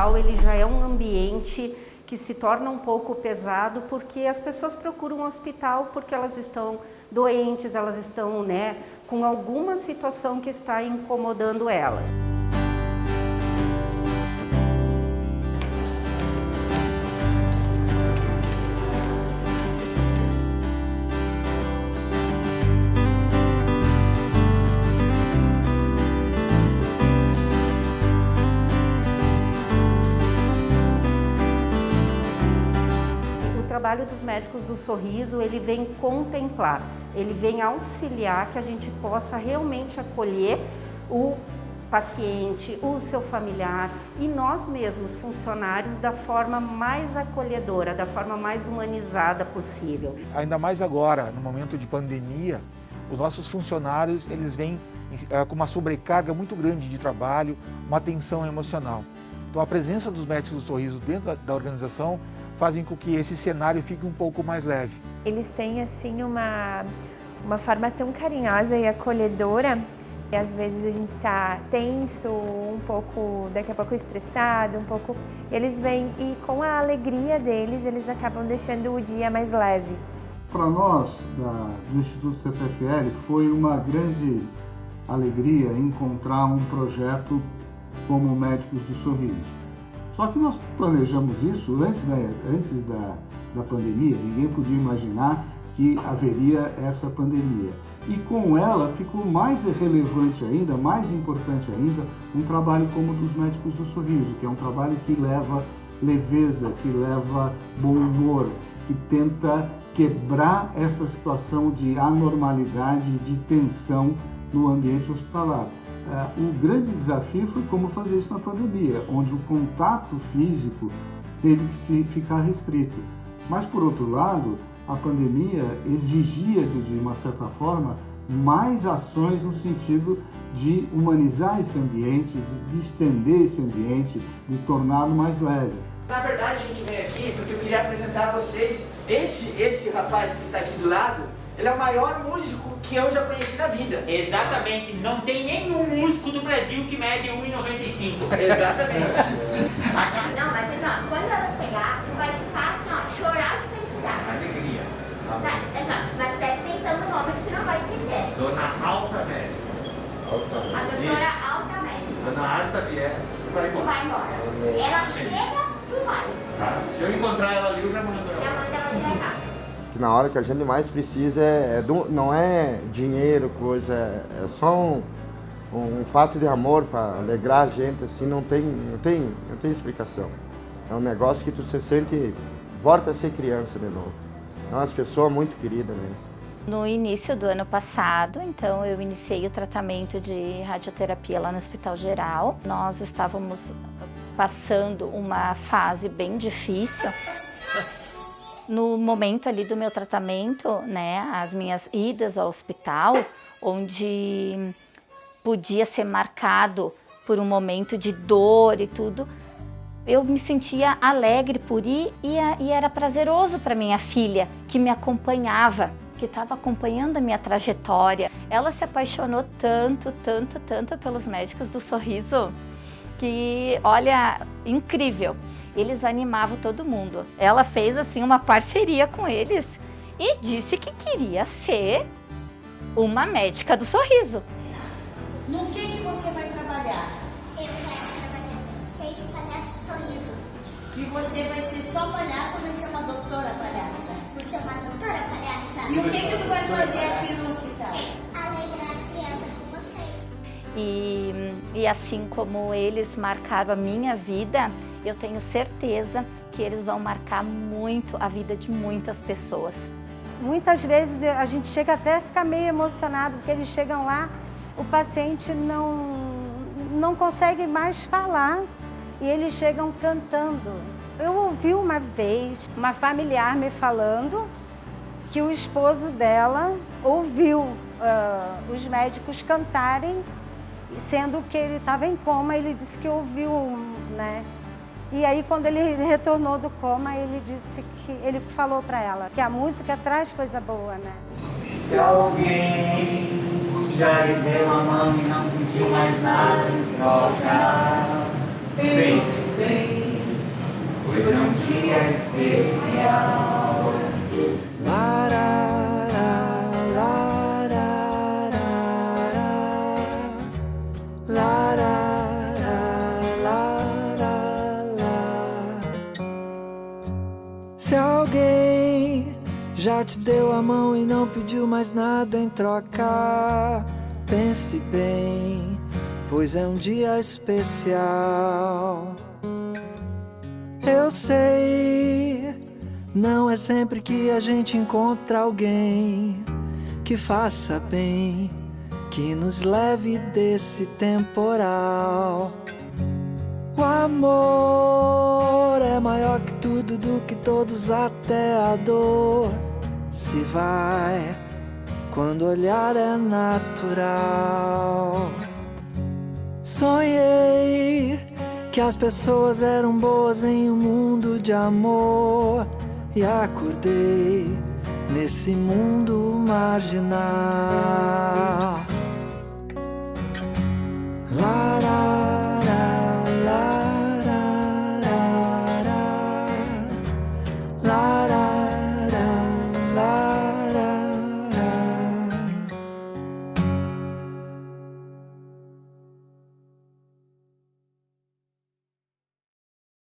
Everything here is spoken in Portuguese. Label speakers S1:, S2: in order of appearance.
S1: hospital ele já é um ambiente que se torna um pouco pesado, porque as pessoas procuram um hospital porque elas estão doentes, elas estão, né, com alguma situação que está incomodando elas. O trabalho dos médicos do sorriso, ele vem contemplar, ele vem auxiliar que a gente possa realmente acolher o paciente, o seu familiar e nós mesmos, funcionários, da forma mais acolhedora, da forma mais humanizada possível.
S2: Ainda mais agora, no momento de pandemia, os nossos funcionários, eles vêm com uma sobrecarga muito grande de trabalho, uma tensão emocional. Então a presença dos médicos do sorriso dentro da organização fazem com que esse cenário fique um pouco mais leve.
S3: Eles têm assim uma forma tão carinhosa e acolhedora, e às vezes a gente tá tenso, um pouco, daqui a pouco estressado, um pouco. Eles vêm e com a alegria deles, eles acabam deixando o dia mais leve.
S4: Para nós, do Instituto CPFL, foi uma grande alegria encontrar um projeto como Médicos do Sorriso. Só que nós planejamos isso antes da pandemia, ninguém podia imaginar que haveria essa pandemia. E com ela ficou mais relevante ainda, mais importante ainda, um trabalho como o dos Médicos do Sorriso, que é um trabalho que leva leveza, que leva bom humor, que tenta quebrar essa situação de anormalidade, de tensão no ambiente hospitalar. O grande desafio foi como fazer isso na pandemia, onde o contato físico teve que ficar restrito. Mas, por outro lado, a pandemia exigia, de uma certa forma, mais ações no sentido de humanizar esse ambiente, de distender esse ambiente, de torná-lo mais leve.
S5: Na verdade, a gente veio aqui porque eu queria apresentar a vocês esse rapaz que está aqui do lado. Ele é o maior músico que eu já conheci na vida.
S6: Exatamente. Não tem nenhum músico do Brasil que mede 1,95.
S5: Exatamente.
S7: Não, mas assim, ó, quando ela chegar, tu vai ficar assim, ó, chorar de felicidade.
S6: Alegria.
S7: Sabe? Assim, ó, mas presta atenção no nome que tu não vai esquecer.
S6: Dona Alta Médica.
S7: A doutora Alta Médica.
S6: Dona Arta vier, vai
S7: Tu
S6: embora.
S7: vai embora. Ela chega, tu vai.
S6: Tá? Se eu encontrar ela ali, eu já mando
S7: Já
S6: ela.
S7: manda ela vir na casa.
S8: Que na hora que a gente mais precisa não é dinheiro, coisa, é só um fato de amor para alegrar a gente, assim, não tem explicação. É um negócio que tu se sente, volta a ser criança de novo. É uma pessoa muito querida mesmo.
S9: No início do ano passado, então, eu iniciei o tratamento de radioterapia lá no Hospital Geral. Nós estávamos passando uma fase bem difícil. No momento ali do meu tratamento, né, as minhas idas ao hospital, onde podia ser marcado por um momento de dor e tudo, eu me sentia alegre por ir e era prazeroso para minha filha, que me acompanhava, que estava acompanhando a minha trajetória. Ela se apaixonou tanto pelos Médicos do Sorriso, que, olha, incrível. Eles animavam todo mundo. Ela fez assim uma parceria com eles e disse que queria ser uma médica do sorriso.
S10: No que você vai trabalhar?
S7: Eu quero trabalhar, seja palhaço de sorriso.
S10: E você vai ser só palhaço ou vai ser uma doutora palhaça?
S7: Vou ser uma doutora palhaça.
S10: E o que tu vai fazer aqui no hospital?
S7: Alegrar as crianças com vocês.
S9: E assim como eles marcaram a minha vida, eu tenho certeza que eles vão marcar muito a vida de muitas pessoas.
S11: Muitas vezes a gente chega até a ficar meio emocionado, porque eles chegam lá, o paciente não consegue mais falar e eles chegam cantando. Eu ouvi uma vez uma familiar me falando que o esposo dela ouviu os médicos cantarem, sendo que ele estava em coma, ele disse que ouviu, né? E aí, quando ele retornou do coma, ele disse que ele falou para ela que a música traz coisa boa, né?
S6: Se alguém já lhe deu a mão e não pediu mais nada em troca, pense bem.
S12: pois é um dia especial.
S13: Se alguém já te deu a mão e não pediu mais nada em troca, pense bem, pois é um dia especial. Eu sei, não é sempre que a gente encontra alguém que faça bem, que nos leve desse temporal. O amor é maior que tudo, do que todos, até a dor se vai quando o olhar é natural. Sonhei que as pessoas eram boas em um mundo de amor e acordei nesse mundo marginal.